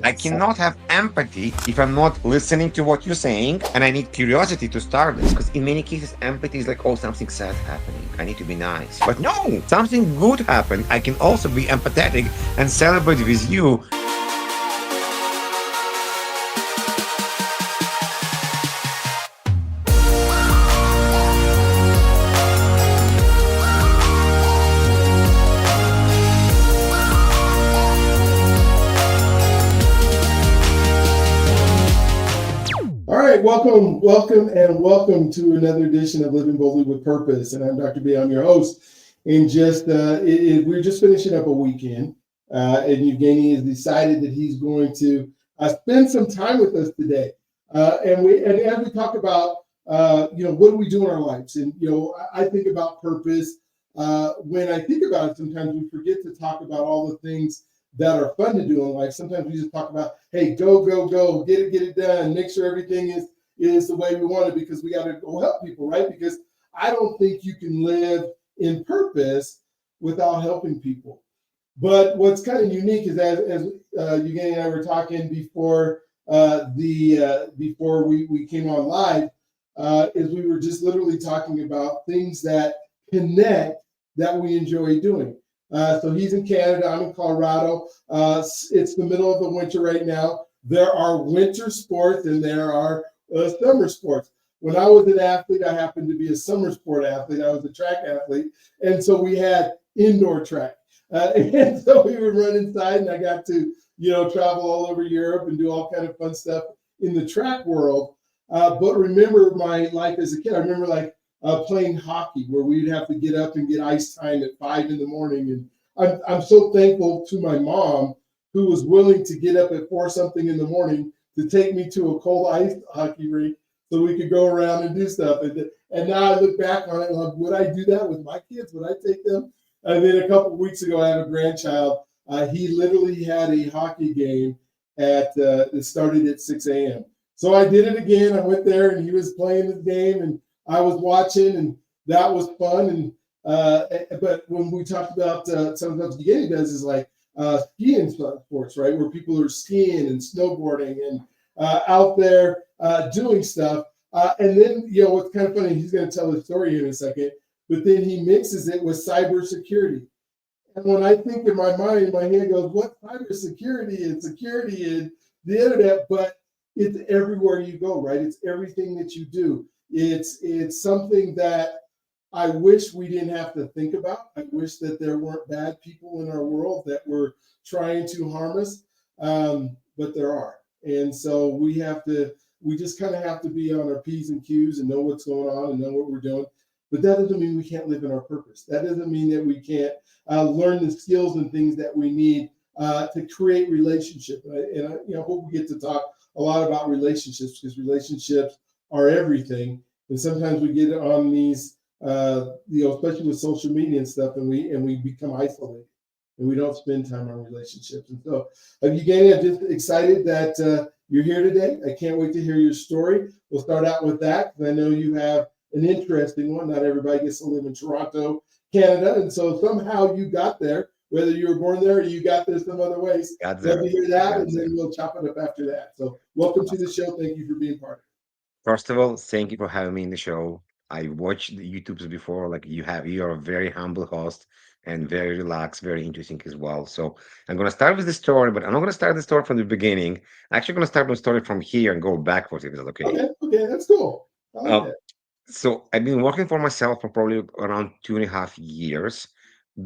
I cannot have empathy if I'm not listening to what you're saying, and I need curiosity to start this. Because in many cases, empathy is like, oh, something sad happening. I need to be nice. But no, something good happened. I can also be empathetic and celebrate with you. All right, welcome to another edition of Living Boldly with Purpose. And I'm Dr. B. I'm your host. And we're just finishing up a weekend, and Evgeny has decided that he's going to spend some time with us today. And as we talk about, what do we do in our lives? And I think about purpose. When I think about it, sometimes we forget to talk about all the things that are fun to do in life. Sometimes we just talk about, hey, go, get it done, make sure everything is the way we want it, because we got to go help people, right? Because I don't think you can live in purpose without helping people. But what's kind of unique is as Evgeny and I were talking before we came on live, is we were just literally talking about things that connect that we enjoy doing. So he's in Canada, I'm in Colorado. It's the middle of the winter right now. There are winter sports and there are summer sports. When I was an athlete, I happened to be a summer sport athlete. I was a track athlete. And so we had indoor track. And so we would run inside, and I got to, travel all over Europe and do all kind of fun stuff in the track world. But remember my life as a kid. I remember playing hockey, where we'd have to get up and get ice time at 5 a.m. And I'm so thankful to my mom, who was willing to get up at 4 something in the morning to take me to a cold ice hockey rink so we could go around and do stuff. And now I look back on it, and like, would I do that with my kids? Would I take them? And then a couple of weeks ago, I have a grandchild. He literally had a hockey game that started at 6 a.m. So I did it again. I went there, and he was playing his game, and I was watching, and that was fun. And but when we talked about sometimes Evgeny does is like skiing sports, right, where people are skiing and snowboarding and out there doing stuff. And then what's kind of funny, he's going to tell the story here in a second, but then he mixes it with cybersecurity. And when I think in my mind, my head goes, what cybersecurity and security in the internet? But it's everywhere you go, right? It's everything that you do. It's something that I wish we didn't have to think about. I wish that there weren't bad people in our world that were trying to harm us, but there are. And so we just kind of have to be on our P's and Q's and know what's going on and know what we're doing. But that doesn't mean we can't live in our purpose. That doesn't mean that we can't learn the skills and things that we need to create relationship. And I hope we get to talk a lot about relationships, because relationships are everything. And sometimes we get on these, especially with social media and stuff, and we become isolated, and we don't spend time on relationships. And so, Evgeny, I'm just excited that you're here today. I can't wait to hear your story. We'll start out with that, because I know you have an interesting one. Not everybody gets to live in Toronto, Canada, and so somehow you got there. Whether you were born there or you got there some other ways, Got love there. to hear that, Got and there. then we'll chop it up after that. So, welcome to the show. Thank you for being part of it. First of all, thank you for having me in the show. I watched the YouTubes before. Like you're a very humble host and very relaxed, very interesting as well. So I'm gonna start with the story, but I'm not gonna start the story from the beginning. I'm actually gonna start the story from here and go backwards, if it's okay. Okay, that's cool. I like Uh, that. so I've been working for myself for probably around 2.5 years.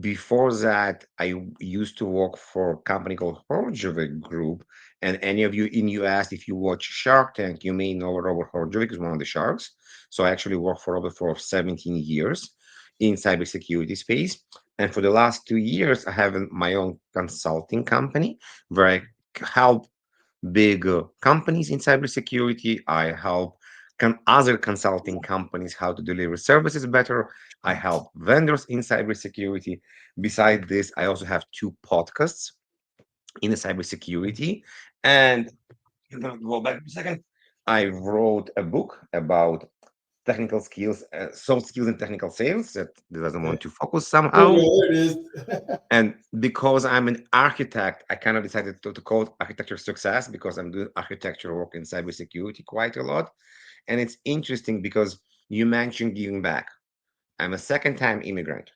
Before that, I used to work for a company called Horjovic Group. And any of you in US, if you watch Shark Tank, you may know Robert Horjovic is one of the sharks. So I actually worked for Robert for 17 years in cybersecurity space. And for the last 2 years, I have my own consulting company where I help big companies in cybersecurity. I help other consulting companies how to deliver services better. I help vendors in cybersecurity. Besides this, I also have two podcasts in the cybersecurity. And I'm gonna go back a second. I wrote a book about technical skills, soft skills and technical sales that doesn't Okay. want to focus There you somehow. go. There it is. And because I'm an architect, I kind of decided to call it architecture success because I'm doing architecture work in cybersecurity quite a lot. And it's interesting because you mentioned giving back. I'm a second time immigrant.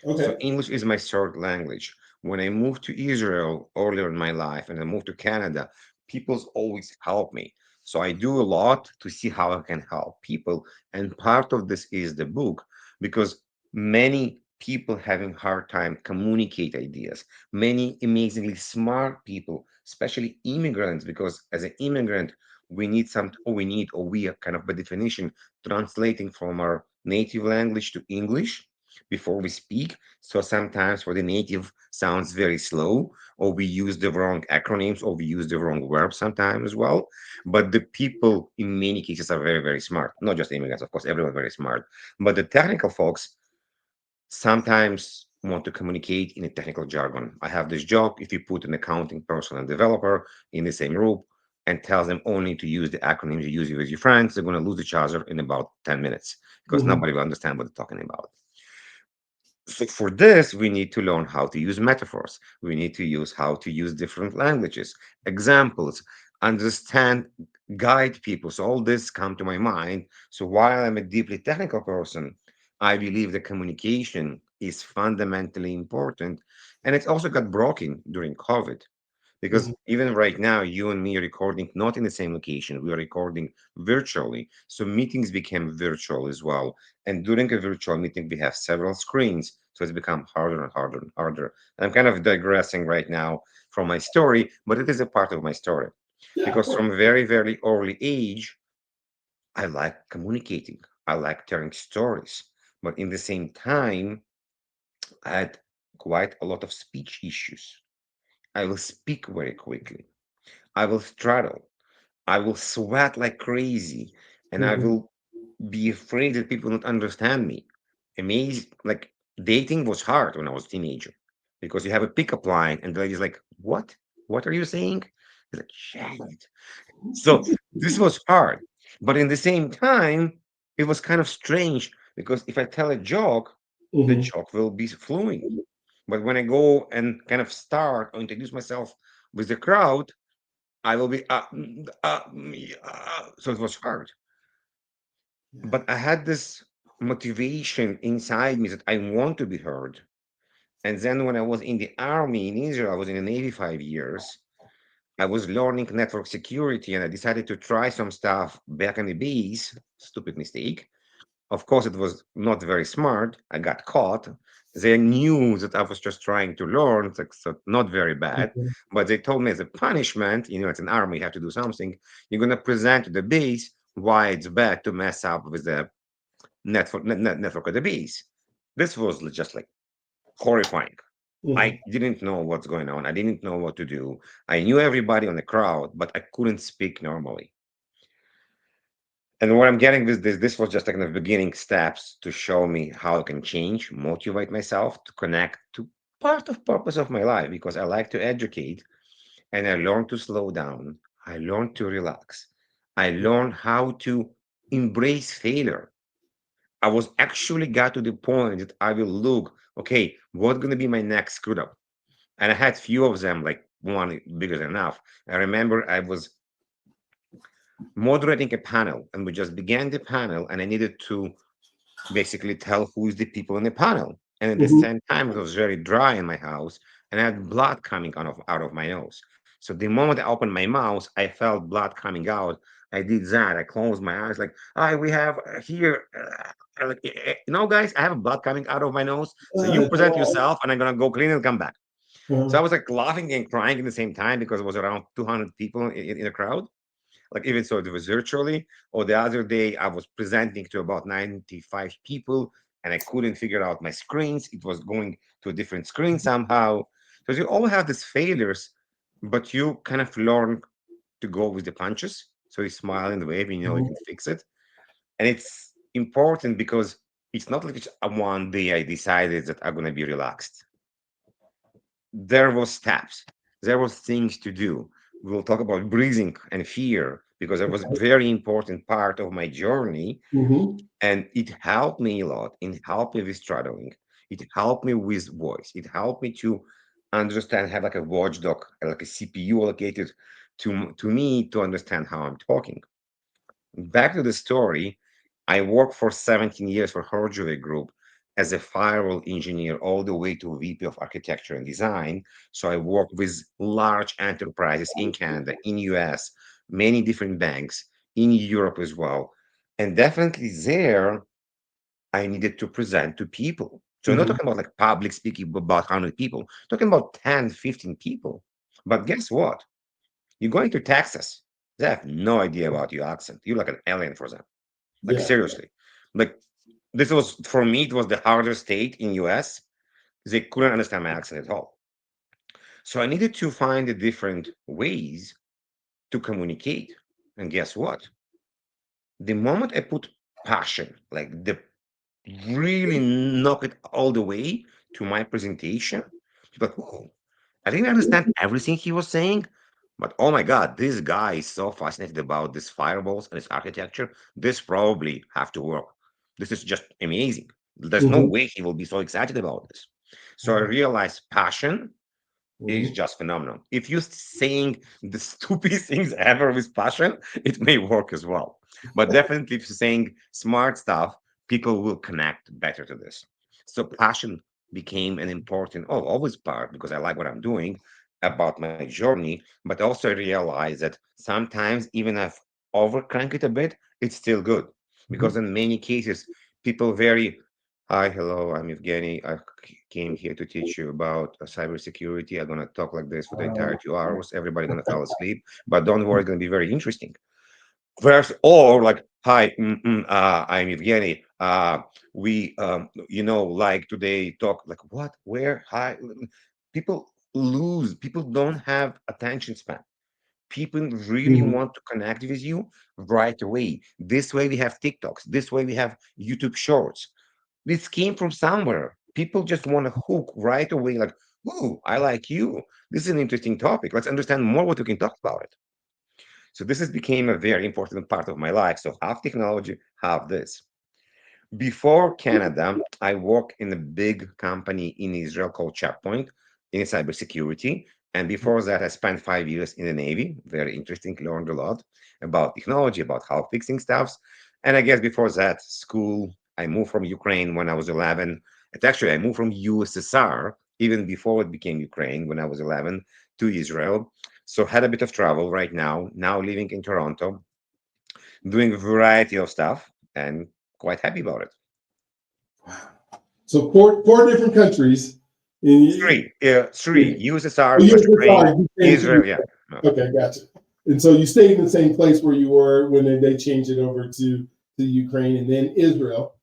So Okay. English is my third language. When I moved to Israel earlier in my life and I moved to Canada, people's always help me. So I do a lot to see how I can help people. And part of this is the book because many people having hard time communicate ideas. Many amazingly smart people, especially immigrants, because as an immigrant, we need some, or we need, or we are kind of by definition translating from our native language to English before we speak. So sometimes for the native sounds very slow, or we use the wrong acronyms, or we use the wrong verbs sometimes as well. But the people in many cases are very, very smart. Not just immigrants, of course, everyone very smart. But the technical folks sometimes want to communicate in a technical jargon. I have this joke. If you put an accounting person and developer in the same group and tells them only to use the acronyms you use with your friends, they're going to lose each other in about 10 minutes because Mhm. nobody will understand what they're talking about. So for this, we need to learn how to use metaphors. We need to use how to use different languages, examples, understand, guide people. So all this come to my mind. So while I'm a deeply technical person, I believe that communication is fundamentally important. And it also got broken during COVID. Because Mhm. even right now, you and me are recording not in the same location, we are recording virtually. So meetings became virtual as well. And during a virtual meeting, we have several screens. So it's become harder and harder and harder. And I'm kind of digressing right now from my story, but it is a part of my story. Yeah, of Because course. from a very, very early age, I like communicating, I like telling stories. But in the same time, I had quite a lot of speech issues. I will speak very quickly. I will straddle. I will sweat like crazy, and I Mhm. will be afraid that people don't understand me. Amazing, like dating was hard when I was a teenager because you have a pickup line, and the lady's like, "What? What are you saying?" It's like, "Shit." So this was hard, but in the same time, it was kind of strange because if I tell a joke, the Mhm. joke will be flowing. But when I go and kind of start or introduce myself with the crowd, I will be so it was hard. Yeah. But I had this motivation inside me that I want to be heard. And then when I was in the army in Israel, I was in the Navy 5 years. I was learning network security and I decided to try some stuff back on the base. Stupid mistake. Of course, it was not very smart. I got caught. They knew that I was just trying to learn, so not very bad. Mhm. But they told me as a punishment, it's an army, you have to do something. You're going to present to the base why it's bad to mess up with the network of the base. This was just like horrifying. Mhm. I didn't know what's going on. I didn't know what to do. I knew everybody on the crowd, but I couldn't speak normally. And what I'm getting with this was just like the beginning steps to show me how I can change, motivate myself to connect to part of purpose of my life because I like to educate and I learned to slow down. I learned to relax. I learned how to embrace failure. I was actually got to the point that I will look, okay, what's gonna be my next screw up? And I had few of them, like one bigger than enough. I remember I was moderating a panel and we just began the panel and I needed to basically tell who is the people in the panel. And at the Mhm. same time, it was very dry in my house, and I had blood coming out of my nose. So the moment I opened my mouth, I felt blood coming out. I did that. I closed my eyes, like, "Hi, we have here." Like, guys, I have blood coming out of my nose. So you present Wow. yourself, and I'm gonna go clean and come back. So I Uh-huh. was like laughing and crying at the same time because it was around 200 people in a crowd, like even so it was virtually. Or the other day I was presenting to about 95 people and I couldn't figure out my screens, it was going to a different screen somehow. So you all have these failures, but you kind of learn to go with the punches, so you smile in the wave and you can Mhm. fix it. And it's important because it's not like it's one day I decided that I'm going to be relaxed. There was steps, there was things to do. We'll talk about breathing and fear because it was a very important part of my journey, Mm-hmm. and it helped me a lot. It helped me with straddling. It helped me with voice. It helped me to understand, have like a watchdog, like a CPU allocated to me to understand how I'm talking. Back to the story, I worked for 17 years for Horjove Group as a firewall engineer, all the way to VP of architecture and design. So I worked with large enterprises in Canada, in US, many different banks, in Europe as well. And definitely there, I needed to present to people. So I'm not Mm-hmm. talking about like public speaking about 100 people, talking about 10, 15 people. But guess what? You're going to Texas. They have no idea about your accent. You're like an alien for them. Like Yeah. seriously. Like this was for me, it was the hardest state in US. They couldn't understand my accent at all. So I needed to find a different ways to communicate. And guess what? The moment I put passion, like the really knock it all the way to my presentation. People like, whoa, I didn't understand everything he was saying, but oh my God, this guy is so fascinated about these firewalls and its architecture. This probably have to work. This is just amazing. There's no Mm-hmm. way he will be so excited about this. So I realized passion is Mm-hmm. just phenomenal. If you're saying the stupidest things ever with passion, it may work as well. But definitely, if you're saying smart stuff, people will connect better to this. So passion became an important, oh, always part because I like what I'm doing about my journey. But also I realized that sometimes even if overcrank it a bit, it's still good because in many cases, people very hi, hello, I'm Evgeny. I came here to teach you about cybersecurity. I'm gonna talk like this for the entire 2 hours. Everybody gonna fall asleep, but don't worry, it's gonna be very interesting. Whereas, or like, hi, I'm Evgeny. We, like today talk like what, where, hi. People lose. People don't have attention span. People really Mm-hmm. want to connect with you right away. This way we have TikToks. This way we have YouTube Shorts. This came from somewhere. People just want to hook right away, like, "Ooh, I like you. This is an interesting topic. Let's understand more what we can talk about it." So this has became a very important part of my life. So half technology, half this. Before Canada, I worked in a big company in Israel called Checkpoint in cybersecurity. And before that, I spent 5 years in the Navy. Very interesting, learned a lot about technology, about how fixing stuffs. And I guess before that, school, I moved from Ukraine when I was 11. Actually, I moved from USSR even before it became Ukraine when I was 11 to Israel. So had a bit of travel right now living in Toronto, doing a variety of stuff and quite happy about it. So four different countries. In, Three, yeah, yeah. three. USSR Oh, plus you're Ukraine, sorry, you came to Israel. Yeah, no. okay, gotcha. And so you stayed in the same place where you were when they changed it over to Ukraine and then Israel.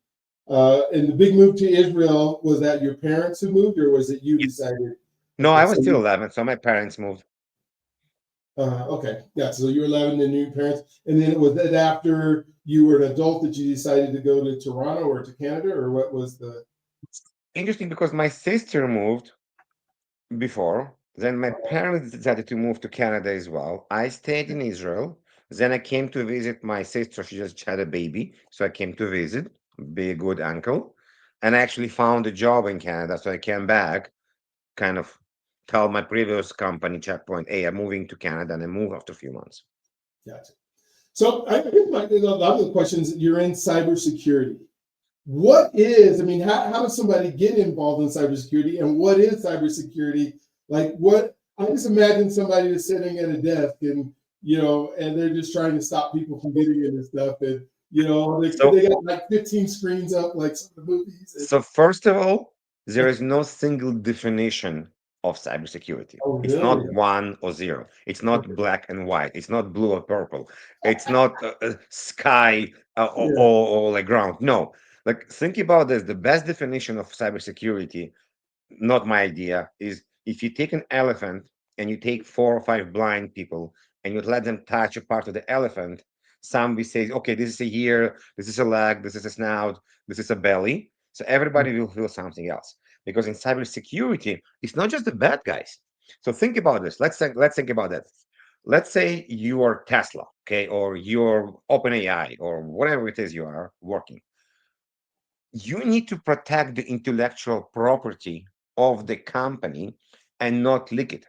And the big move to Israel, was that your parents who moved, or was it you Yeah. decided? No, Okay, I so was still 11, so my parents moved. okay, yeah. So you were 11, and new parents, and then was that after you were an adult that you decided to go to Toronto or to Canada, or what was the? Interesting because my sister moved before. Then my parents decided to move to Canada as well. I stayed in Israel. Then I came to visit my sister. She just had a baby, so I came to visit, be a good uncle. And I actually found a job in Canada, so I came back, kind of tell my previous company, Checkpoint, hey, I'm moving to Canada, and I moved after a few months. Gotcha. So I guess a lot of the questions, you're in cybersecurity. What is, I mean, how does somebody get involved in cybersecurity, and what is cybersecurity? Like what, I just imagine somebody is sitting at a desk and, and they're just trying to stop people from getting into stuff. And, So they got like 15 screens up, like some of the movies. And, So first of all, there is no single definition of cybersecurity. oh, It's not really? one or zero. It's not Okay. black and white. It's not blue or purple. It's not sky Yeah. or like ground. No. Like think about this. The best definition of cybersecurity, not my idea, is if you take an elephant and you take 4 or 5 blind people and you let them touch a part of the elephant, some will say, okay, this is a ear, this is a leg, this is a snout, this is a belly. So everybody will feel something else. Because in cybersecurity, it's not just the bad guys. So think about this. Let's think about that. Let's say you are Tesla. okay, or your OpenAI or whatever it is you are working, you need to protect the intellectual property of the company and not leak it.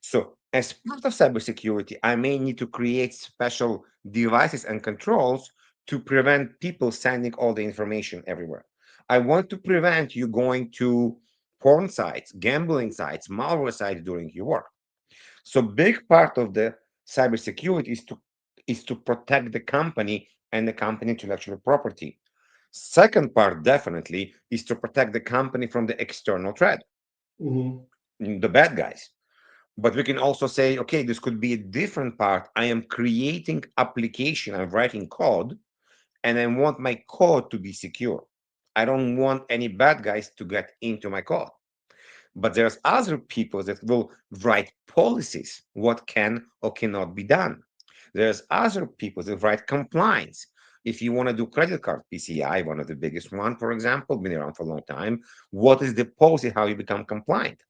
So, as part of cybersecurity, I may need to create special devices and controls to prevent people sending all the information everywhere. I want to prevent you going to porn sites, gambling sites, malware sites during your work. So, big part of the cybersecurity is to protect the company and the company intellectual property. Second part definitely is to protect the company from the external threat, Hmm. the bad guys. But we can also say, okay, this could be a different part. I am creating application, I'm writing code, and I want my code to be secure. I don't want any bad guys to get into my code. But there's other people that will write policies, what can or cannot be done. There's other people that write compliance. If you want to do credit card PCI, one of the biggest one, for example, been around for a long time, what is the policy, how you become compliant?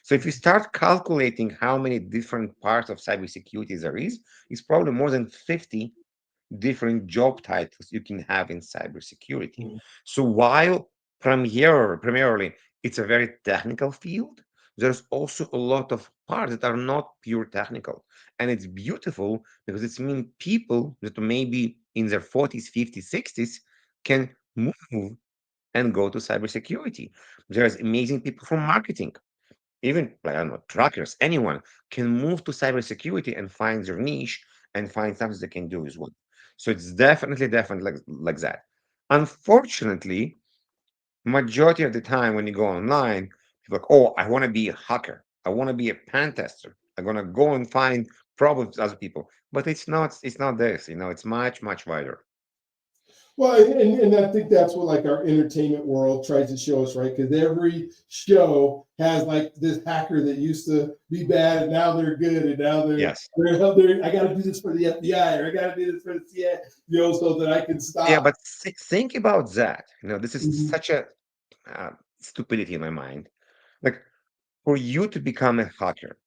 So if you start calculating how many different parts of cybersecurity there is, it's probably more than 50 different job titles you can have in cybersecurity. So while primarily it's a very technical field, there's also a lot of parts that are not pure technical. And it's beautiful because it's mean people that maybe in their 40s, 50s, 60s can move and go to cybersecurity. There's amazing people from marketing, even like I don't know, truckers, anyone can move to cybersecurity and find their niche and find something they can do as well. So it's definitely like that. Unfortunately, majority of the time when you go online, people are like, oh, I want to be a hacker. I want to be a pen tester. I'm gonna go and find problems with other people. But it's not this, it's much wider. Well, and I think that's what like our entertainment world tries to show us, right? Because every show has like this hacker that used to be bad and now they're good and now Yes. they're I got to do this for the FBI or I got to do this for the CIA, so that I can Yeah, stop. but think about that. This is Mhm. such a stupidity in my mind. Like, for you to become a hacker,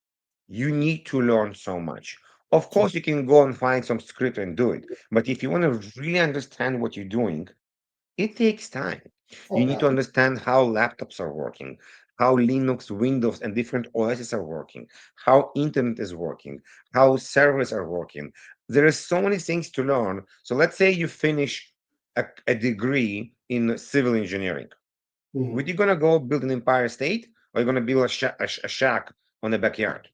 you need to learn so much. Of course, you can go and find some script and do it. But if you want to really understand what you're doing, it takes time. You Oh, need to absolutely. understand how laptops are working, how Linux, Windows, and different OSs are working, how internet is working, how servers are working. There are so many things to learn. So let's say you finish a degree in civil engineering. Would Mhm. you gonna go build an Empire State, or you gonna build a shack on the backyard?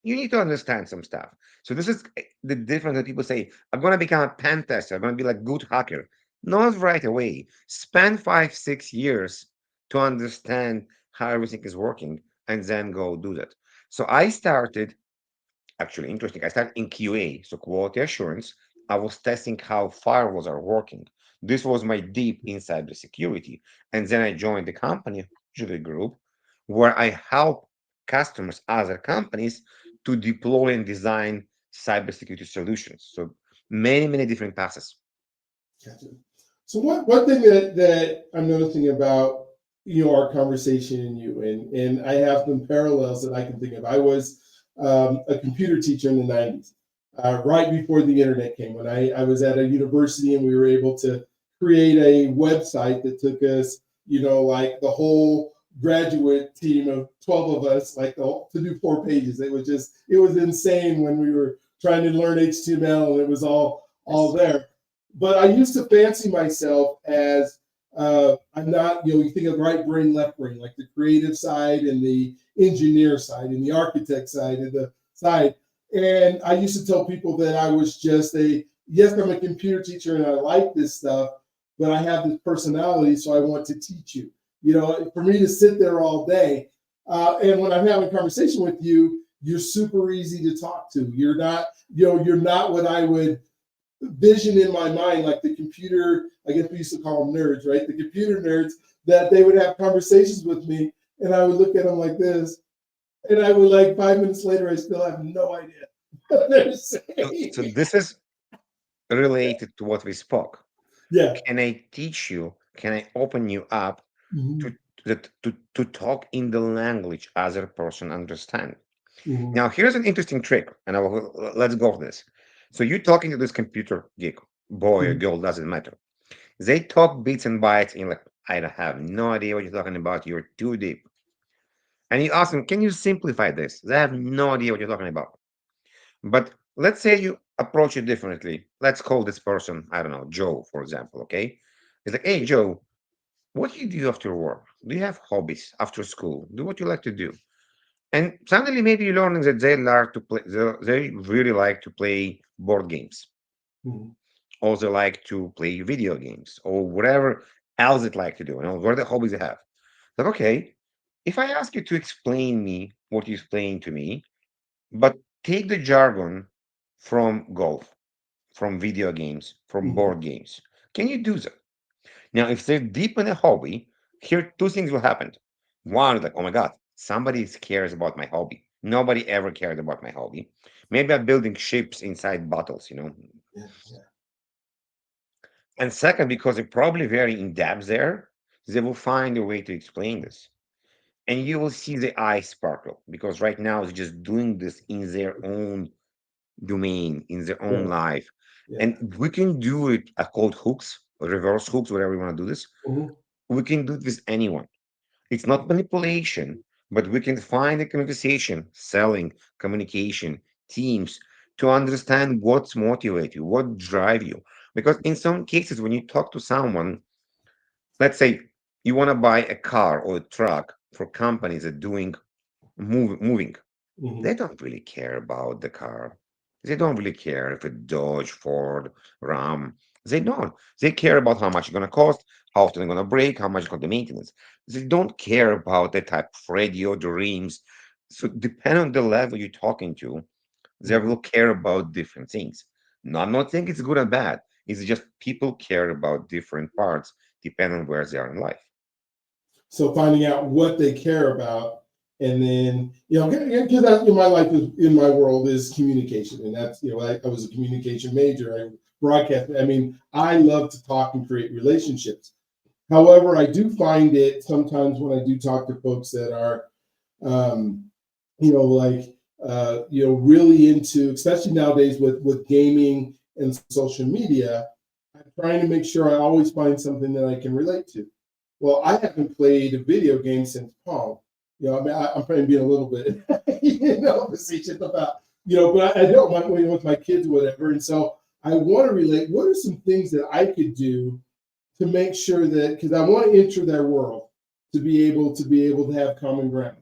You need to understand some stuff. So this is the difference that people say, I'm gonna become a pen tester, I'm gonna be like good hacker. Not right away. Spend 5, 6 years to understand how everything is working and then go do that. So I started, actually interesting. I started in QA, so quality assurance. I was testing how firewalls are working. This was my deep in cybersecurity. And then I joined the company, Julie Group, where I help customers, other companies, to deploy and design cybersecurity solutions. So many different passes. Gotcha. So one thing that I'm noticing about our conversation and you and I have some parallels that I can think of. I was a computer teacher in the '90s, right before the internet came. When I was at a university and we were able to create a website that took us, like the whole graduate team of 12 of us, like to do 4 pages. It was insane when we were trying to learn HTML and it was all Yes. there. But I used to fancy myself as I'm not, you think of right brain, left brain, like the creative side and the engineer side and the architect side and the side. And I used to tell people that I was just yes, I'm a computer teacher and I like this stuff, but I have this personality, so I want to teach you. For me to sit there all day, and when I'm having a conversation with you, you're super easy to talk to. You're not what I would vision in my mind, like the computer, I guess we used to call them nerds, right? The computer nerds, that they would have conversations with me and I would look at them like this. And I would, like, 5 minutes later, I still have no idea what they're So saying. this is related to what we spoke. Yeah. Can I teach you? Can I open you up to Mhm. to talk in the language other person understand? Mhm. Now, here's an interesting trick, and let's go with this. So you're talking to this computer geek, boy or Mhm. girl, doesn't matter. They talk bits and bytes, and you're like, I don't have no idea what you're talking about. You're too deep. And you ask them, can you simplify this? They have no idea what you're talking about. But let's say you approach it differently. Let's call this person, I don't know, Joe, for example. Okay. It's like, hey, Joe, what do you do after work? Do you have hobbies after school? Do what you like to do? And suddenly, maybe you're learning that they like to play. They really like to play board games, Mhm. or they like to play video games, or whatever else they like to do. What are the hobbies they have? Like, okay, if I ask you to explain me what you explain to me, but take the jargon from golf, from video games, from Mhm. board games, can you do that? Now, if they're deep in a hobby, here two things will happen. One is like, oh my God, somebody cares about my hobby. Nobody ever cared about my hobby. Maybe I'm building ships inside bottles. Yeah, yeah. And second, because they're probably very in depth there, they will find a way to explain this. And you will see the eyes sparkle because right now they're just doing this in their own domain, in their own Right. life. Yeah. And we can do it, I call it hooks, reverse hooks, whatever you want to do this. Mhm. We can do it with anyone. It's not manipulation, but we can find a conversation, selling, communication, teams to understand what's motivate you, what drive you. Because in some cases, when you talk to someone, let's say you want to buy a car or a truck for companies that doing moving, Mhm. they don't really care about the car. They don't really care if it's Dodge, Ford, Ram. They don't. They care about how much it's going to cost, how often they're going to break, how much it's going to maintenance. They don't care about the type of radio, the rims. So depending on the level you're talking to, they Mhm. will care about different things. No, I'm not saying it's good or bad. It's just people care about different parts depending on where they are in life. So finding out what they care about, and then because that's in my life is in my world is communication, and that's I was a communication major. I broadcast. I mean, I love to talk and create relationships. However, I do find it sometimes when I do talk to folks that are, um, like really into, especially nowadays with gaming and social media. I'm trying to make sure I always find something that I can relate to. Well, I haven't played a video game since Pong. I mean, I'm probably being a little bit, facetious about, but I don't mind with my kids or whatever. And so I want to relate. What are some things that I could do to make sure that because I want to enter their world to be able to have common ground.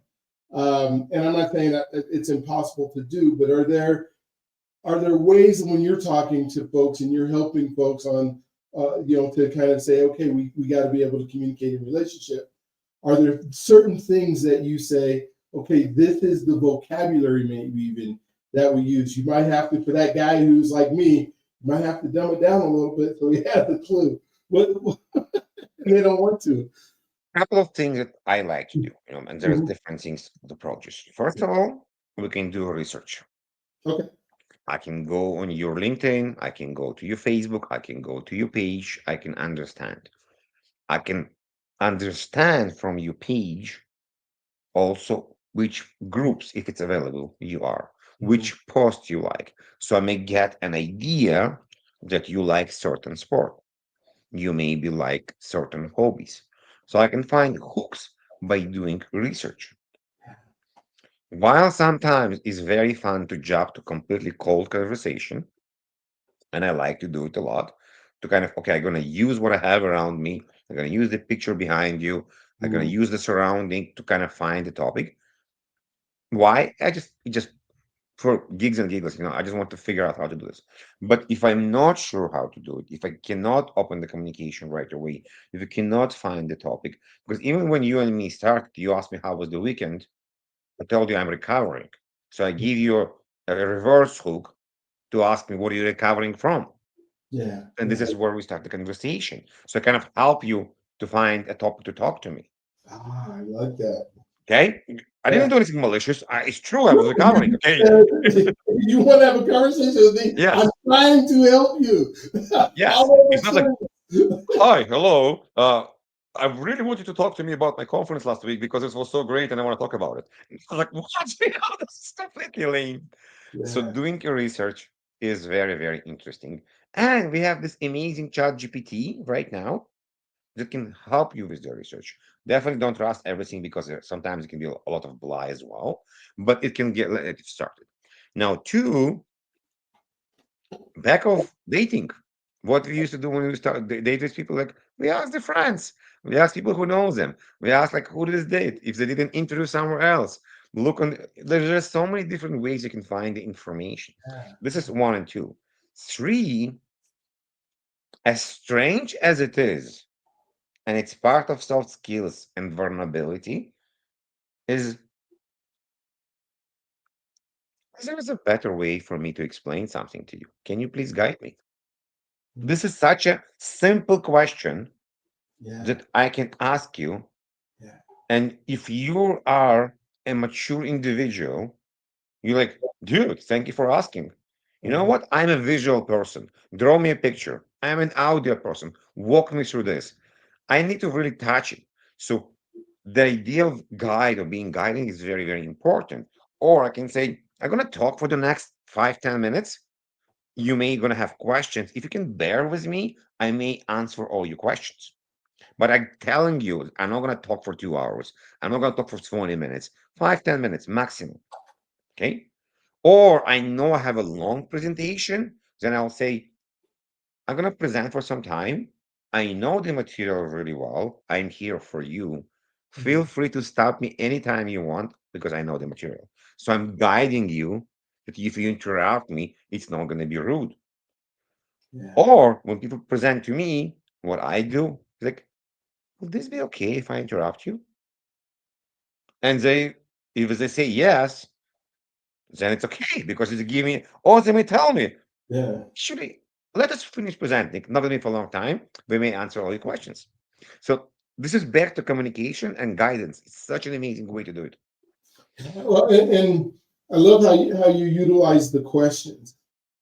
And I'm not saying that it's impossible to do, but are there ways when you're talking to folks and you're helping folks on to kind of say, okay, we got to be able to communicate in relationship. Are there certain things that you say, okay, this is the vocabulary maybe even that we use? You might have to, for that guy who's like me, you might have to dumb it down a little bit so he has a clue. What and they don't want to. Couple of things that I like to do, and there's Mhm. different things approaches. First of all, we can do research. Okay. I can go on your LinkedIn, I can go to your Facebook, I can go to your page, I can understand. I can understand from your page also which groups, if it's available, you are, Mhm. which post you like. So I may get an idea that you like certain sport. You maybe like certain hobbies. So I can find hooks by doing research. While sometimes it's very fun to jump to completely cold conversation, and I like to do it a lot, to kind of, okay, I'm going to use what I have around me. I'm going to use the picture behind you. I'm going to Mhm. use the surrounding to kind of find the topic. Why? It just for gigs and giggles, I just want to figure out how to do this. But if I'm not sure how to do it, if I cannot open the communication right away, if you cannot find the topic, because even when you and me started, you asked me how was the weekend, I told you I'm recovering. So I give you a reverse hook to ask me what are you recovering from? Yeah. And this Yeah. is where we start the conversation. So I kind of help you to find a topic to talk to me. I like that. Okay? I didn't Yeah. do anything malicious. It's true I was recovering. You Okay. said you want to have a conversation with me. I'm Yes. trying to help you. Yes. Follow It's the not like, service. hi, hello. I really want you to talk to me about my conference last week because it was so great and I want to talk about it. I was like, what? This is completely lame. So Yeah. doing your research is very, very interesting. And we have this amazing chat GPT right now that can help you with the research. Definitely don't trust everything because sometimes it can be a lot of lie as well, but it can let it started. Now, two, back of dating. What we used to do when we start date with people, like we ask the friends, we ask people who knows them, we ask like who did this date, if they didn't interview somewhere else. Look on. There's just so many different ways you can find the information. This is one and two. Three, as strange as it is, and it's part of soft skills and vulnerability, is there is a better way for me to explain something to you. Can you please guide me? Mhm. This is such a simple question Yeah, that I can ask you. yeah, And if you are a mature individual, you're like, dude, thank you for asking. You know uh-huh, what? I'm a visual person. Draw me a picture. I'm an audio person. Walk me through this. I need to really touch it. So the idea of guide or being guiding is very, very important. Or I can say, I'm gonna talk for the next 5, 10 minutes. You may gonna have questions. If you can bear with me, I may answer all your questions. But I'm telling you, I'm not gonna talk for 2 hours. I'm not gonna talk for 20 minutes, 5, 10 minutes maximum. Okay. Or I know I have a long presentation, then I'll say, I'm gonna present for some time. I know the material really well. I'm here for you. Feel mhm, free to stop me anytime you want because I know the material. So I'm guiding you that if you interrupt me, it's not gonna be rude. yeah, Or when people present to me, what I do, like, will this be okay if I interrupt you? And if they say yes, then it's okay because it's giving me, or they may tell me, yeah. actually, let us finish presenting. Not going to be for a long time. We may answer all your questions. So this is back to communication and guidance. It's such an amazing way to do it. Well, and I love how you utilize the questions.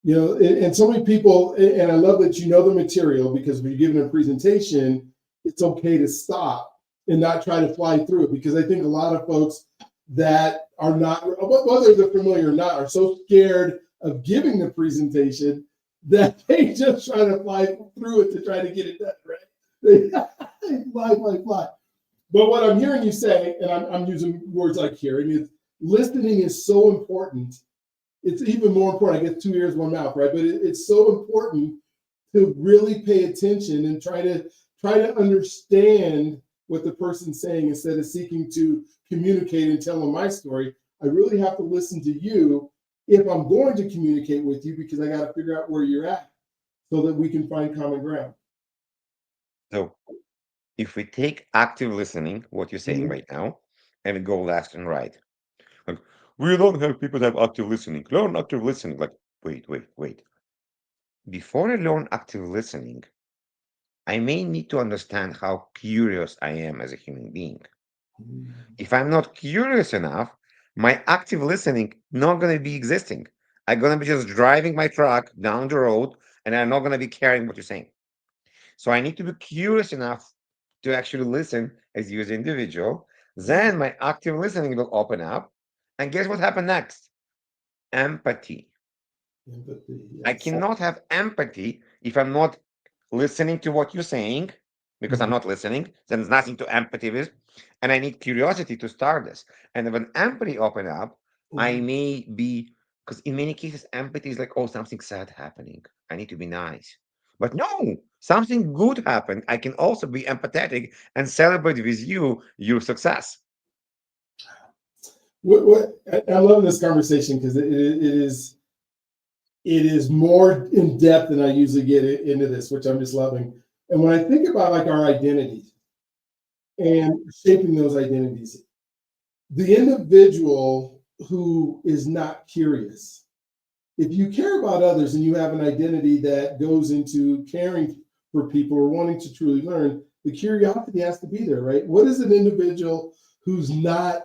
You know, and so many people, and I love that you know the material because when you're giving a presentation, it's okay to stop and not try to fly through it because I think a lot of folks that are not, whether they're familiar or not, are so scared of giving the presentation that they just try to fly through it to try to get it done, right? They fly, fly, fly. But what I'm hearing you say, and I'm using words like hearing, is listening is so important. It's even more important. I guess two ears, one mouth, right? But it's so important to really pay attention and try to understand what the person's saying instead of seeking to communicate and tell them my story. I really have to listen to you if I'm going to communicate with you because I got to figure out where you're at so that we can find common ground. So if we take active listening, what you're saying Mhm. right now, and we go left and right, like, we don't have people that have active listening. Learn active listening. Like, wait, wait, wait. Before I learn active listening, I may need to understand how curious I am as a human being. If I'm not curious enough, my active listening not going to be existing. I'm going to be just driving my truck down the road and I'm not going to be caring what you're saying. So I need to be curious enough to actually listen as you as an individual. Then my active listening will open up. And guess what happened next? Empathy. Empathy, I yes. cannot have empathy if I'm not listening to what you're saying, because I'm Mhm. not listening, then there's nothing to empathy with. And I need curiosity to start this. And when empathy open up, I Mhm. may be, because in many cases, empathy is like, oh, something sad happening. I need to be nice. But no, something good happened. I can also be empathetic and celebrate with you your success. I'm loving this conversation because it is more in depth than I usually get into this, which I'm just loving. And when I think about like our identities and shaping those identities, the individual who is not curious, if you care about others and you have an identity that goes into caring for people or wanting to truly learn, the curiosity has to be there, right? What does an individual who's not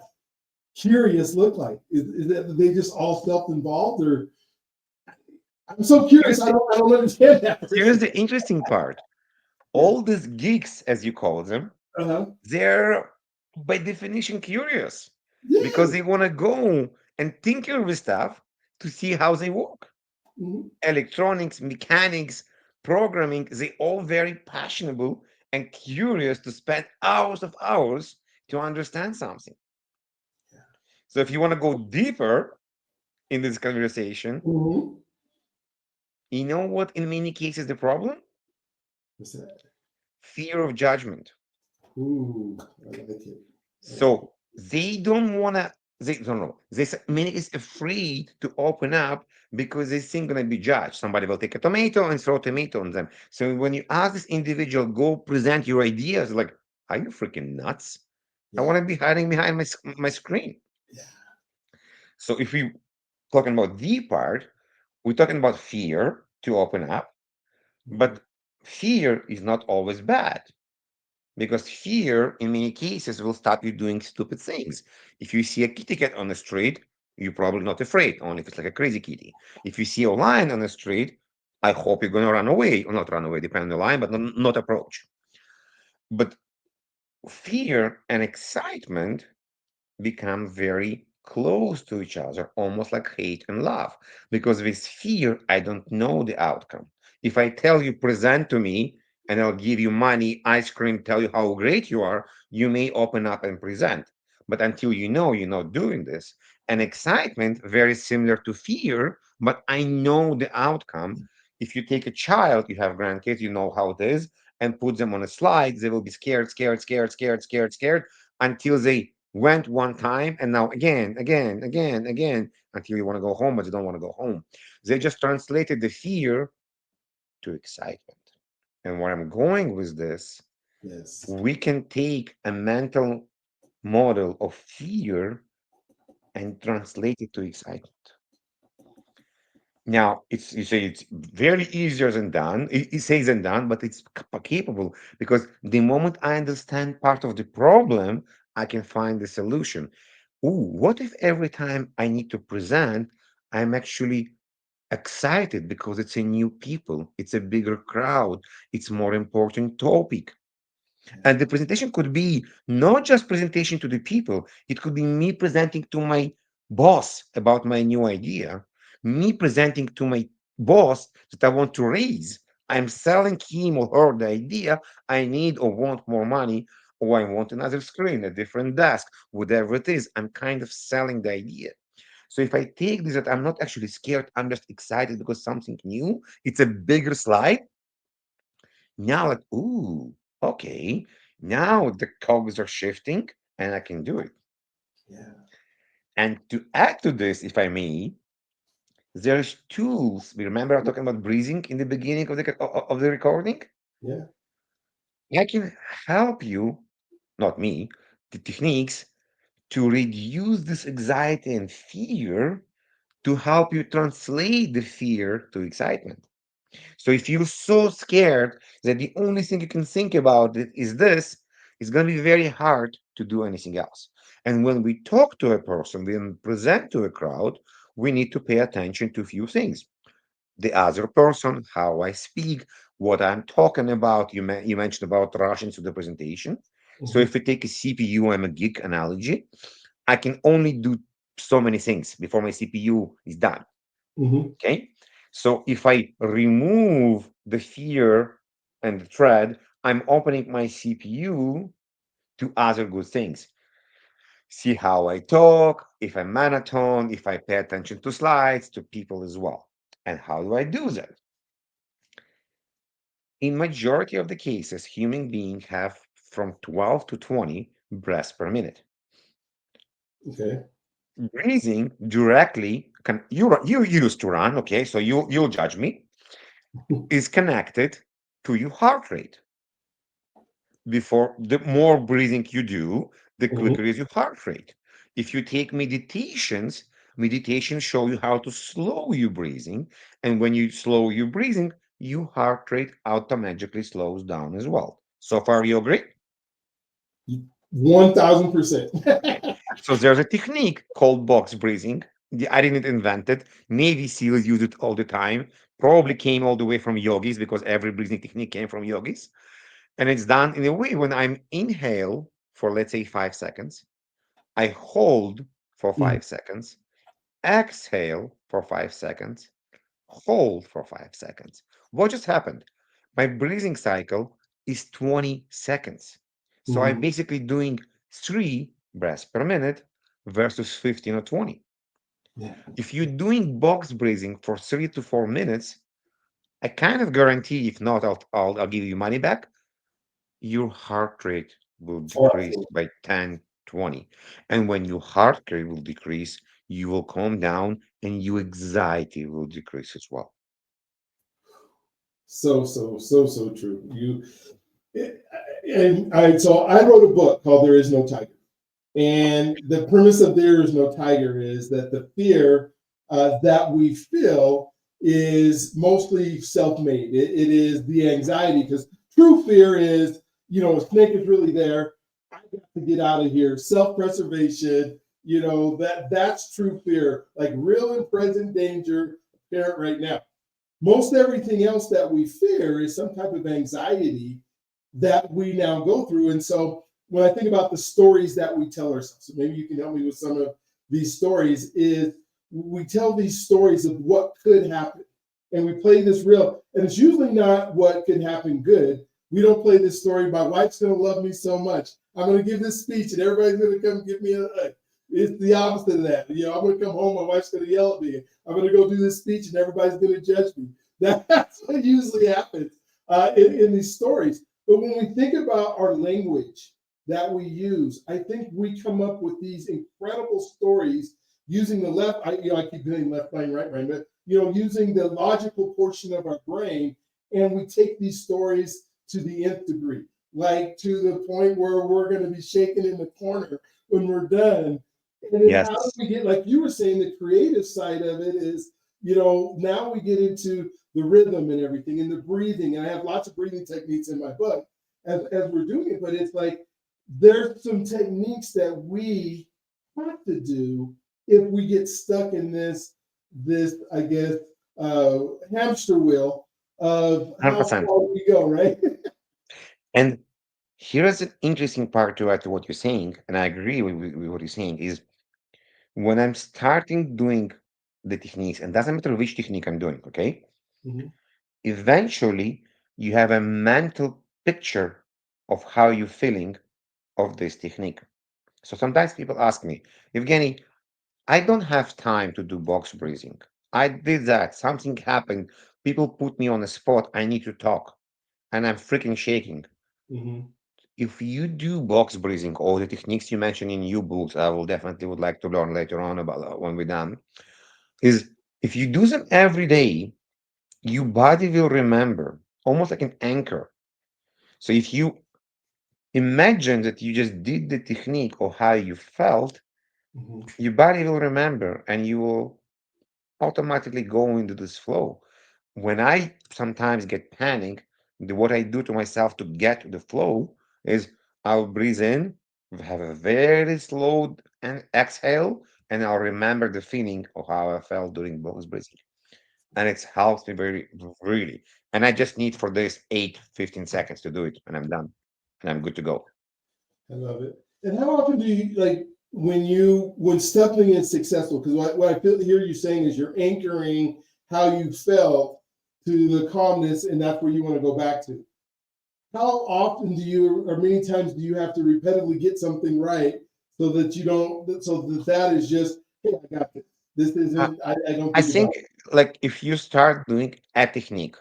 curious look like? Is that they just all self-involved, or I'm so curious. Here's the, I don't understand that here's person. the interesting part. Yeah. All these geeks, as you call them, Uh-huh. they're by definition curious Yeah. because they want to go and tinker with stuff to see how they work. Mhm. electronics, mechanics, programming, they all very passionate and curious to spend hours of hours to understand something. So if you want to go deeper in this conversation, Mhm. you know what in many cases the problem? What's that? Fear of judgment. Ooh, I like it. I like it. So they don't want to, they don't know. Many is afraid to open up because they think going to be judged. Somebody will take a tomato and throw tomato on them. So when you ask this individual, go present your ideas, like, are you freaking nuts? I Yeah. want to be hiding behind my screen. Yeah. So if we talking about the part, we're talking about fear to open up, Mhm. but fear is not always bad. Because fear, in many cases, will stop you doing stupid things. If you see a kitty cat on the street, you're probably not afraid, only if it's like a crazy kitty. If you see a lion on the street, I hope you're going to run away, or not run away, depending on the lion, but not approach. But fear and excitement become very close to each other, almost like hate and love. Because with fear, I don't know the outcome. If I tell you, present to me, and I'll give you money, ice cream, tell you how great you are, you may open up and present. But until you know, you're not doing this. And excitement, very similar to fear, but I know the outcome. If you take a child, you have grandkids, you know how it is, and put them on a slide, they will be scared, scared, scared, scared, scared, scared, until they went one time and now again, again, again, again, until you want to go home, but you don't want to go home. They just translated the fear to excitement. And where I'm going with this, Yes. we can take a mental model of fear and translate it to excitement. Now, it's you say it's very easier than done. It says than done, but it's capable because the moment I understand part of the problem, I can find the solution. Ooh, what if every time I need to present, I'm actually excited because it's a new people, it's a bigger crowd, it's more important topic. Yeah. And the presentation could be not just presentation to the people, it could be me presenting to my boss about my new idea, me presenting to my boss that I want to raise. I'm selling him or her the idea I need or want more money, or I want another screen, a different desk, whatever it is. I'm kind of selling the idea. So if I take this that I'm not actually scared, I'm just excited because something new, it's a bigger slide. Now, like, ooh, okay. Now the cogs are shifting and I can do it. Yeah. And to add to this, if I may, there's tools. We remember I was talking about breathing in the beginning of the recording. Yeah. I can help you, not me, the techniques to reduce this anxiety and fear to help you translate the fear to excitement. So if you're so scared that the only thing you can think about it is this, it's going to be very hard to do anything else. And when we talk to a person, when we present to a crowd, we need to pay attention to a few things. The other person, how I speak, what I'm talking about. You mentioned about rushing to the presentation. So Mhm. if we take a CPU and a geek analogy, I can only do so many things before my CPU is done. Mhm. Okay. So if I remove the fear and the thread, I'm opening my CPU to other good things. See how I talk, if I monotone, if I pay attention to slides, to people as well. And how do I do that? In majority of the cases, human beings have from 12 to 20 breaths per minute. Okay. Breathing directly can you used to run, okay, so you'll judge me, is connected to your heart rate. Before the more breathing you do, the Mhm. quicker is your heart rate. If you take meditations show you how to slow your breathing, and when you slow your breathing, your heart rate automatically slows down as well. So far, you agree? 1,000%. Okay. So there's a technique called box breathing. I didn't invent it. Navy SEALs use it all the time. Probably came all the way from yogis because every breathing technique came from yogis. And it's done in a way when I'm inhale for let's say 5 seconds, I hold for Mhm. 5 seconds, exhale for 5 seconds, hold for 5 seconds. What just happened? My breathing cycle is 20 seconds. So I'm Mhm. basically doing 3 breaths per minute versus 15 or 20. Yeah. If you're doing box breathing for 3 to 4 minutes, I kind of guarantee, if not, I'll give you money back. Your heart rate will Oh, decrease absolutely. by 10, 20. And when your heart rate will decrease, you will calm down and your anxiety will decrease as well. So true. And so I wrote a book called There Is No Tiger. And the premise of There Is No Tiger is that the fear that we feel is mostly self made. It is the anxiety, because true fear is, a snake is really there. I got to get out of here. Self preservation, that's true fear, like real and present danger apparent right now. Most everything else that we fear is some type of anxiety that we now go through. And so when I think about the stories that we tell ourselves, so maybe you can help me with some of these stories, is we tell these stories of what could happen. And we play this real, and it's usually not what could happen good. We don't play this story, my wife's gonna love me so much. I'm gonna give this speech and everybody's gonna come give me a hug. It's the opposite of that. I'm gonna come home, my wife's gonna yell at me. I'm gonna go do this speech and everybody's gonna judge me. That's what usually happens in these stories. But when we think about our language that we use, I think we come up with these incredible stories using the left. I keep doing left brain, right brain, but using the logical portion of our brain, and we take these stories to the nth degree, like to the point where we're going to be shaken in the corner when we're done. And then how do Yes. we get, like you were saying, the creative side of it is, now we get into the rhythm and everything and the breathing. And I have lots of breathing techniques in my book as we're doing it, but it's like there's some techniques that we have to do if we get stuck in this I guess hamster wheel of how 100%. far we go, right? And here's an interesting part to add to what you're saying, and I agree with what you're saying, is when I'm starting doing the techniques, and doesn't matter which technique I'm doing, okay? Mhm. Eventually, you have a mental picture of how you're feeling of this technique. So sometimes people ask me, Evgeny, I don't have time to do box breathing. I did that. Something happened. People put me on the spot. I need to talk. And I'm freaking shaking. Mhm. If you do box breathing or the techniques you mentioned in your books, I will definitely would like to learn later on about that when we're done, is if you do them every day, your body will remember, almost like an anchor. So if you imagine that you just did the technique or how you felt, Mhm. your body will remember and you will automatically go into this flow. When I sometimes get panic, what I do to myself to get to the flow is I'll breathe in, have a very slow and exhale, and I'll remember the feeling of how I felt during box breathing. And it helps me very, really. And I just need for this 8, 15 seconds to do it, and I'm done. And I'm good to go. I love it. And how often do you, like, when something is successful? Because what I feel hear you saying is you're anchoring how you felt to the calmness, and that's where you want to go back to. How often do you, or many times do you have to repetitively get something right so that you don't, so that is just, hey, I got this. This I, isn't, I don't I think about think like if you start doing a technique,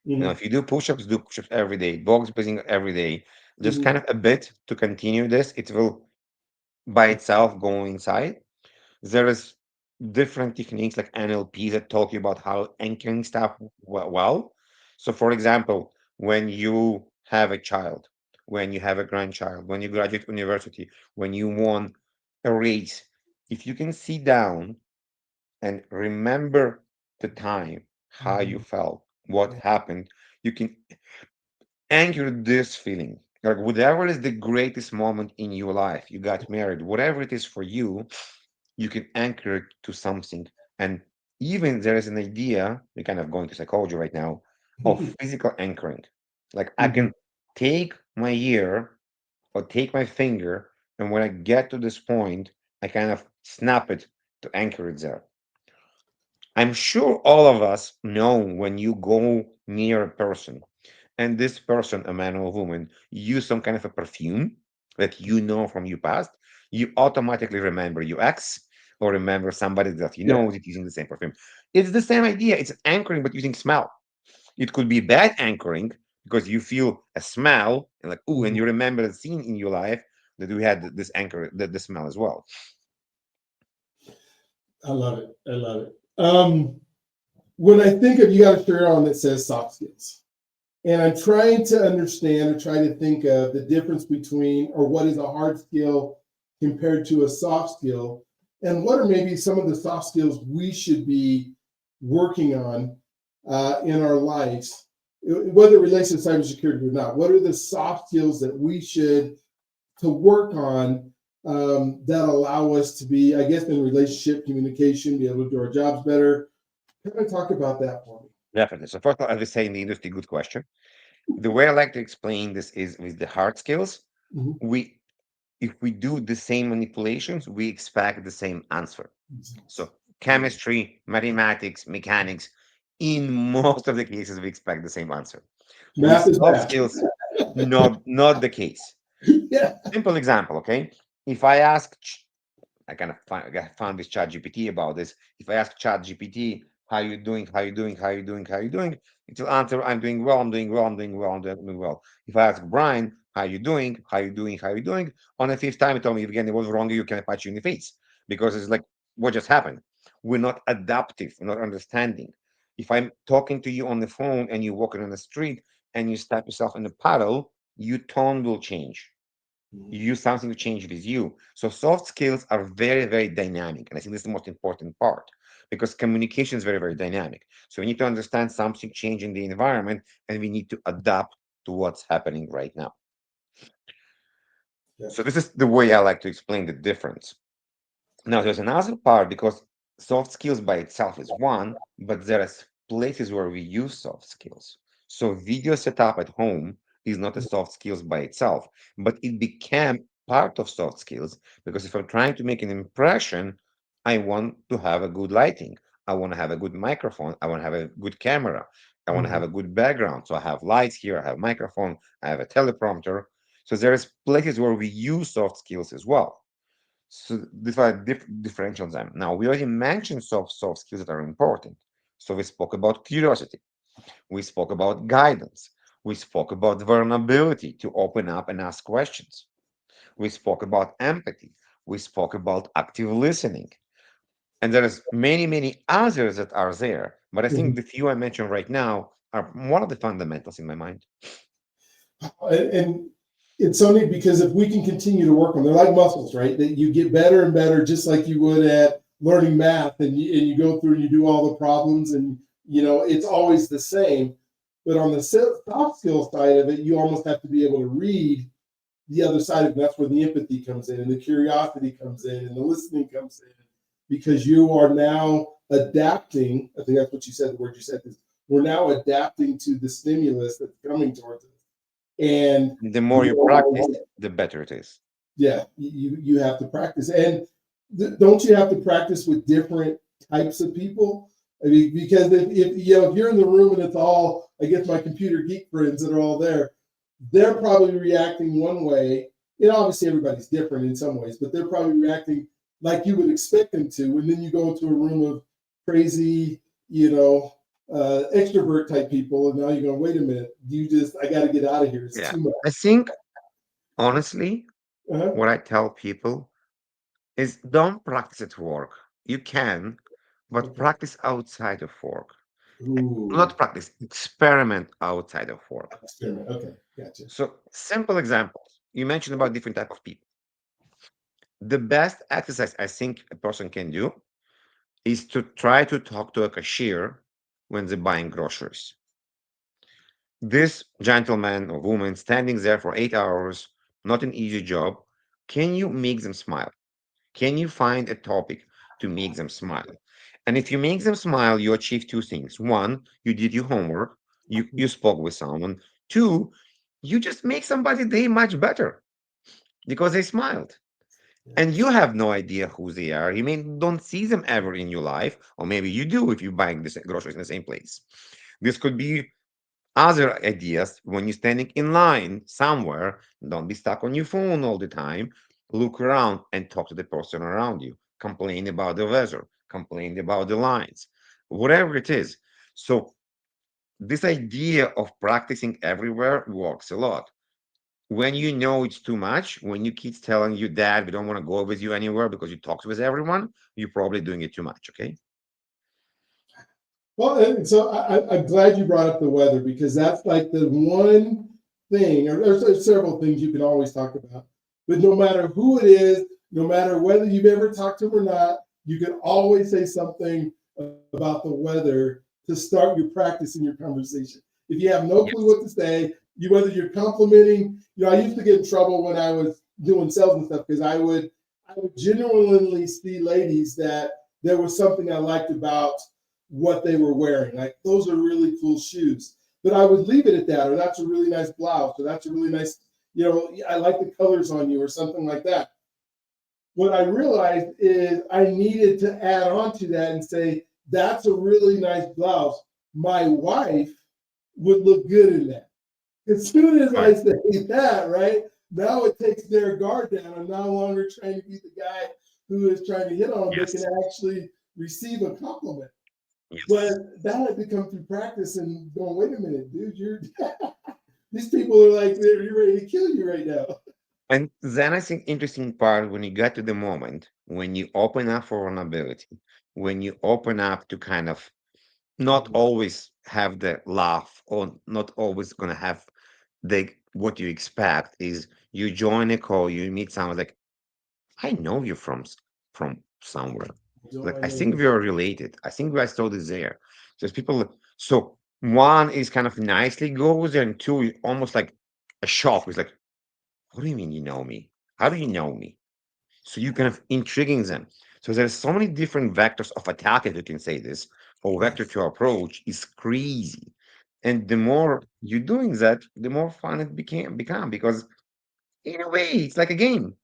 it. if you do push-ups every day, box breathing every day, just kind Hmm. of a bit to continue this, it will by itself go inside. There is different techniques like NLP that talk you about how anchoring stuff well. So, for example, when you have a child, when you have a grandchild, when you graduate university, when you won a race, if you can sit down and remember the time, how you Hmm. felt, what happened, you can anchor this feeling. Like whatever is the greatest moment in your life, you got married, whatever it is for you, you can anchor it to something. And even there is an idea, we're kind of going to psychology right now, of physical anchoring. Like I Hmm. can take my ear or take my finger, and when I get to this point, I kind of snap it to anchor it there. I'm sure all of us know when you go near a person and this person, a man or a woman, use some kind of a perfume that you know from your past, you automatically remember your ex or remember somebody that you Yeah. know is using the same perfume. It's the same idea. It's anchoring, but using smell. It could be bad anchoring because you feel a smell and like, ooh, and Mhm. you remember the scene in your life that we had this anchor, the smell as well. I love it. I love it. When I think of, you got a shirt on that says soft skills, and I'm trying to understand or try to think of the difference between, or what is a hard skill compared to a soft skill, and what are maybe some of the soft skills we should be working on in our lives, whether it relates to cybersecurity or not. What are the soft skills that we should to work on that allow us to be, I guess, in relationship communication, be able to do our jobs better? Kind of talk about that for me. Definitely. So first of all, I would say in the industry, good question. The way I like to explain this is with the hard skills. Mhm. We if we do the same manipulations, we expect the same answer. So chemistry, mathematics, mechanics, in most of the cases, we expect the same answer. With Math is soft math. skills, not the case. Yeah. Simple example, okay? If I ask I found this chat GPT about this. If I ask chat GPT, how you doing, how you doing, how you doing, how you doing, it will answer, I'm doing well, I'm doing well, I'm doing well, I'm doing well. If I ask Brian, how you doing, how you doing, how you doing, on the fifth time, he told me, Evgeny, what's wrong? You can punch you in the face. Because it's like, what just happened? We're not adaptive, we're not understanding. If I'm talking to you on the phone and you're walking on the street and you step yourself in a puddle, your tone will change. You use something to change with you. So soft skills are very, very dynamic. And I think this is the most important part because communication is very, very dynamic. So we need to understand something change in the environment and we need to adapt to what's happening right now. Yeah. So this is the way I like to explain the difference. Now, there's another part because soft skills by itself is one, but there are places where we use soft skills. So video setup at home is not a soft skills by itself, but it became part of soft skills because if I'm trying to make an impression, I want to have a good lighting. I want to have a good microphone. I want to have a good camera. I want to have Mhm. a good background. So I have lights here, I have microphone, I have a teleprompter. So there's places where we use soft skills as well. So these are differential them. Now we already mentioned soft skills that are important. So we spoke about curiosity. We spoke about guidance. We spoke about vulnerability to open up and ask questions. We spoke about empathy. We spoke about active listening. And there's many, many others that are there. But I think Mhm. the few I mentioned right now are one of the fundamentals in my mind. And it's so neat because if we can continue to work on, they're like muscles, right? That you get better and better, just like you would at learning math, and you go through and you do all the problems, and it's always the same. But on the soft skill side of it, you almost have to be able to read the other side of it. That's where the empathy comes in, and the curiosity comes in, and the listening comes in, because you are now adapting. I think that's what you said. The word you said is we're now adapting to the stimulus that's coming towards us, and The more you practice, the better it is. yeah, you have to practice. And don't you have to practice with different types of people? I mean, because if you're in the room and it's all, I guess, my computer geek friends that are all there, they're probably reacting one way. Obviously everybody's different in some ways, but they're probably reacting like you would expect them to. And then you go into a room of crazy, extrovert type people, and now you're going, wait a minute, I got to get out of here. It's Yeah. too much. I think, honestly, Uh-huh. what I tell people is don't practice at work. You can, but Okay. practice outside of work. Ooh. Not practice, experiment outside of work. Experiment. Okay, gotcha. So simple examples. You mentioned about different type of people. The best exercise I think a person can do is to try to talk to a cashier when they're buying groceries. This gentleman or woman standing there for 8 hours, not an easy job. Can you make them smile? Can you find a topic to make them smile? And if you make them smile, you achieve two things. One, you did your homework, you spoke with someone. Two, you just make somebody day much better because they smiled. And you have no idea who they are. You may don't see them ever in your life, or maybe you do if you're buying the groceries in the same place. This could be other ideas when you're standing in line somewhere. Don't be stuck on your phone all the time. Look around and talk to the person around you. Complain about the weather, complain about the lines, whatever it is. So, this idea of practicing everywhere works a lot. When you know it's too much, when your kids telling you, Dad, we don't want to go with you anywhere because you talk with everyone, you're probably doing it too much. Okay. Well, and so I'm glad you brought up the weather because that's like the one thing, or there's several things you can always talk about. But no matter who it is, no matter whether you've ever talked to them or not, you can always say something about the weather to start your practice in your conversation. If you have no clue Yes. what to say, whether you're complimenting, I used to get in trouble when I was doing sales and stuff because I would genuinely see ladies that there was something I liked about what they were wearing. Like, those are really cool shoes. But I would leave it at that, or that's a really nice blouse, or that's a really nice, I like the colors on you, or something like that. What I realized is I needed to add on to that and say, that's a really nice blouse. My wife would look good in that. As soon as I Right. say that, right, now it takes their guard down. I'm no longer trying to be the guy who is trying to hit on them. They can Yes. actually receive a compliment. Yes. But that had to come through practice and going, wait a minute, dude, you're these people are like they're ready to kill you right now. And then I think interesting part when you get to the moment when you open up for vulnerability, when you open up to kind of not Mhm. always have the laugh or not always gonna have the what you expect is you join a call, you meet someone like, I know you from somewhere. Don't Like I I know think you? we are related. I think we are still there. Just people. So one is kind of nicely goes, and two almost like a shock. It's like, what do you mean you know me? How do you know me? So you kind of intriguing them. So there's so many different vectors of attack, if you can say this, or vector Yes. to approach is crazy. And the more you're doing that, the more fun it become because in a way it's like a game,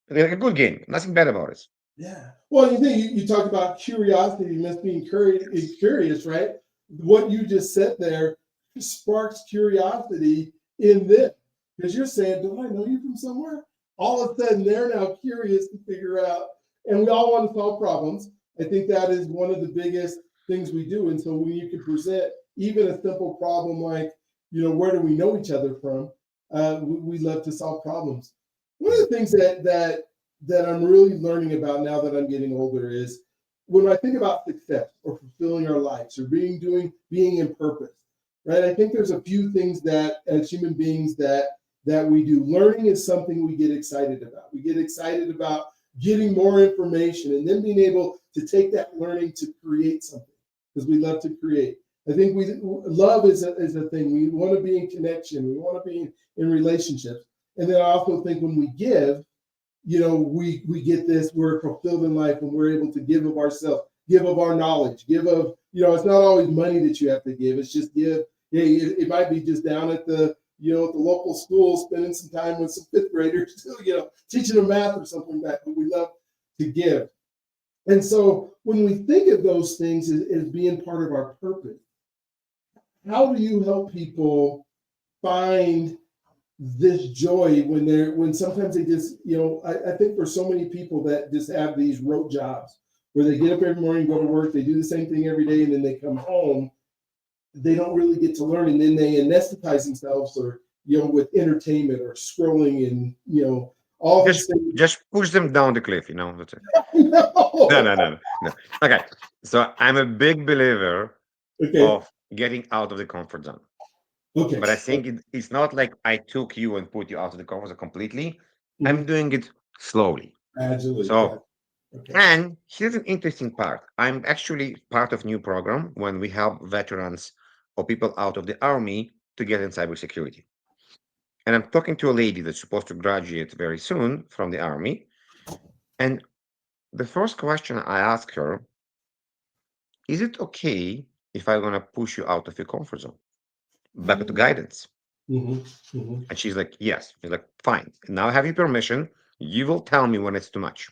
like a good game. Nothing bad about it. Yeah. Well, you talk about curiosity and us being curious, right? What you just said there sparks curiosity in them because you're saying, "Don't I know you from somewhere?" All of a sudden, they're now curious to figure out, and we all want to solve problems. I think that is one of the biggest things we do. And so when you can present even a simple problem like, where do we know each other from? We love to solve problems. One of the things that I'm really learning about now that I'm getting older is when I think about success or fulfilling our lives or being in purpose, right? I think there's a few things that as human beings that we do. Learning is something we get excited about. We get excited about getting more information and then being able to take that learning to create something because we love to create. I think we love is a thing. We want to be in connection. We want to be in relationships. And then I also think when we give, we get this, we're fulfilled in life when we're able to give of ourselves, give of our knowledge, give of, it's not always money that you have to give. It's just give. Yeah, it might be just down at at the local school, spending some time with some fifth graders, teaching them math or something like that. But we love to give. And so when we think of those things as being part of our purpose, how do you help people find this joy when sometimes they just I think for so many people that just have these rote jobs where they get up every morning, go to work, they do the same thing every day, and then they come home, they don't really get to learn, and then they anesthetize themselves or with entertainment or scrolling and all these Just things. just push them down the cliff, you know. That's it. No, No. no, no, no, no. Okay. So I'm a big believer Okay. of getting out of the comfort zone. Okay. But I think it's not like I took you and put you out of the comfort zone completely. Mhm. I'm doing it slowly. Gradually. So, Got Okay. and here's an interesting part. I'm actually part of new program when we help veterans or people out of the army to get in cybersecurity. And I'm talking to a lady that's supposed to graduate very soon from the army. And the first question I ask her, is it okay if I'm gonna push you out of your comfort zone? Back to guidance. Hmm. Hmm. And she's like, yes. He's like, fine. Now I have your permission. You will tell me when it's too much.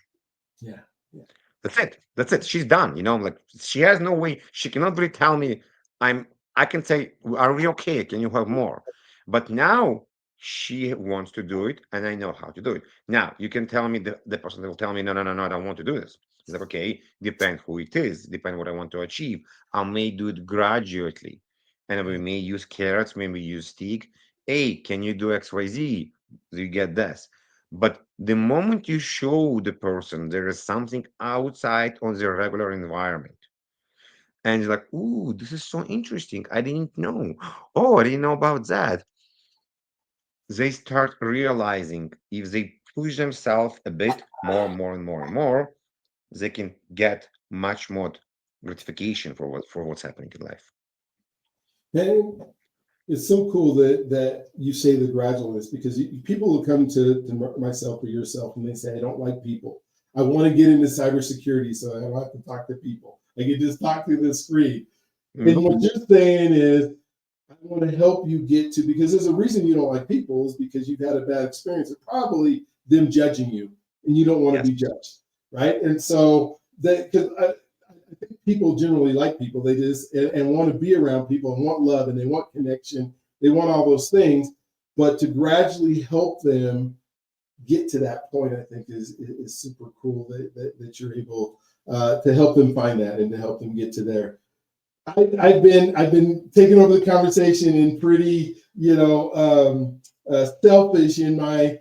Yeah. Yeah. That's it. That's it. She's done. Like she has no way. She cannot really tell me. I'm. I can say, "Are we okay? Can you have more?" But now she wants to do it, and I know how to do it. Now you can tell me the person will tell me, "No, no, no, no, I don't want to do this." It's like, okay, depend who it is, depend what I want to achieve. I may do it gradually, and we Yeah. may use carrots, maybe use stick. Hey, can you do X, Y, Z? Do you get this? But the moment you show the person there is something outside on their regular environment, and you're like, "Ooh, this is so interesting. I didn't know. Oh, I didn't know about that." They start realizing if they push themselves a bit more, more, and more, and more, they can get much more gratification for what's happening in life. And it's so cool that you say the gradualness because people will come to myself or yourself and they say, I don't like people. I want to get into cybersecurity so I don't have to talk to people. I can just talk through the screen. And what Nope. you're saying is, I want to help you get to, because there's a reason you don't like people is because you've had a bad experience. It's probably them judging you and you don't want to Yes. be judged. Right. And so that, because I think people generally like people, they just, and want to be around people and want love and they want connection. They want all those things. But to gradually help them get to that point, I think is super cool that you're able to help them find that and to help them get to there. I've been taking over the conversation and pretty selfish in my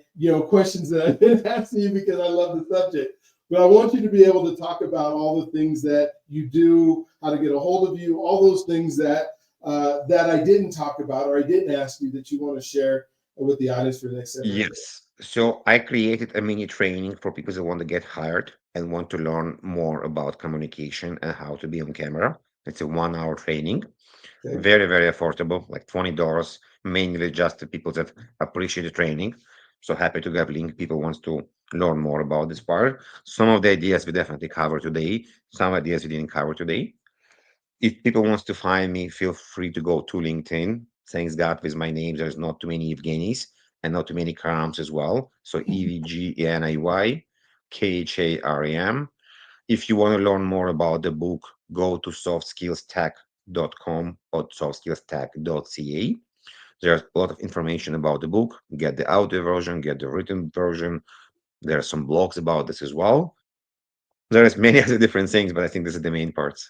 questions that I've been asking you because I love the subject. But I want you to be able to talk about all the things that you do, how to get a hold of you, all those things that I didn't talk about or I didn't ask you that you want to share with the audience for the next 7 or 8 minutes. Yes. So I created a mini training for people that want to get hired and want to learn more about communication and how to be on camera. It's a 1 hour training, Okay. very, very affordable, like $20, mainly just the people that appreciate the training. So happy to have link. People wants to learn more about this part. Some of the ideas we definitely cover today. Some ideas we didn't cover today. If people wants to find me, feel free to go to LinkedIn. Thanks God, with my name, there's not too many Evgenys and not too many Kharams as well. So Evgeny Kharam. If you want to learn more about the book, go to softskillstech.com or softskillstech.ca. There's a lot of information about the book. Get the audio version, get the written version. There are some blogs about this as well. There's many other different things, but I think this is the main parts.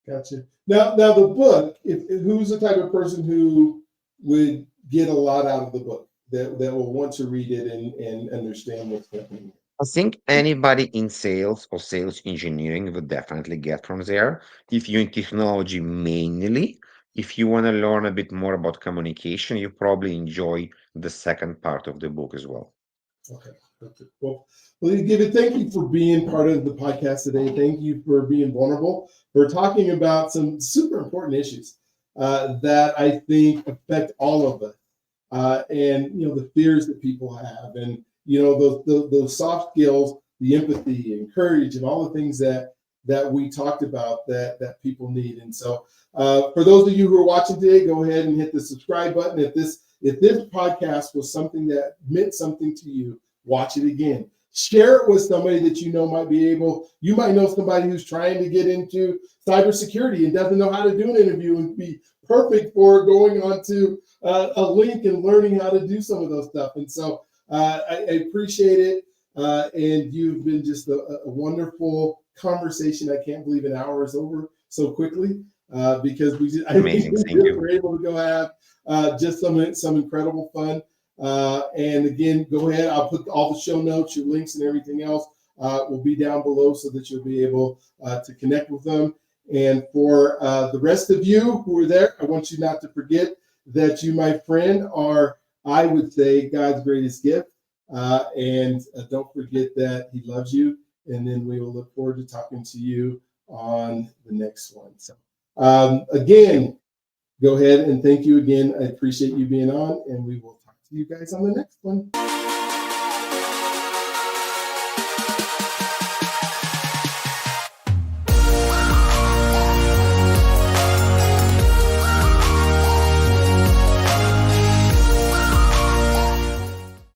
Gotcha. Now the book. If who's the type of person who would get a lot out of the book that will want to read it and understand what's happening? I think anybody in sales or sales engineering would definitely get from there. If you're in technology mainly, if you want to learn a bit more about communication, you probably enjoy the second part of the book as well. Okay. Perfect. Well, David, thank you for being part of the podcast today. Thank you for being vulnerable. We're talking about some super important issues that I think affect all of us. And the fears that people have, and those soft skills, the empathy and courage, and all the things that we talked about that people need. And so, for those of you who are watching today, go ahead and hit the subscribe button. If this podcast was something that meant something to you, watch it again. Share it with somebody that you know might be able. You might know somebody who's trying to get into cybersecurity and doesn't know how to do an interview and be perfect for going on to a link and learning how to do some of those stuff. And so I appreciate it. And you've been just a wonderful conversation. I can't believe an hour is over so quickly because I think Amazing. we Thank just you. were able to go have just some incredible fun. And again, go ahead. I'll put all the show notes, your links, and everything else will be down below so that you'll be able to connect with them. And for the rest of you who are there, I want you not to forget that you, my friend, are, I would say, God's greatest gift. And don't forget that He loves you. And then we will look forward to talking to you on the next one. So, again, go ahead and thank you again. I appreciate you being on, and we will talk to you guys on the next one.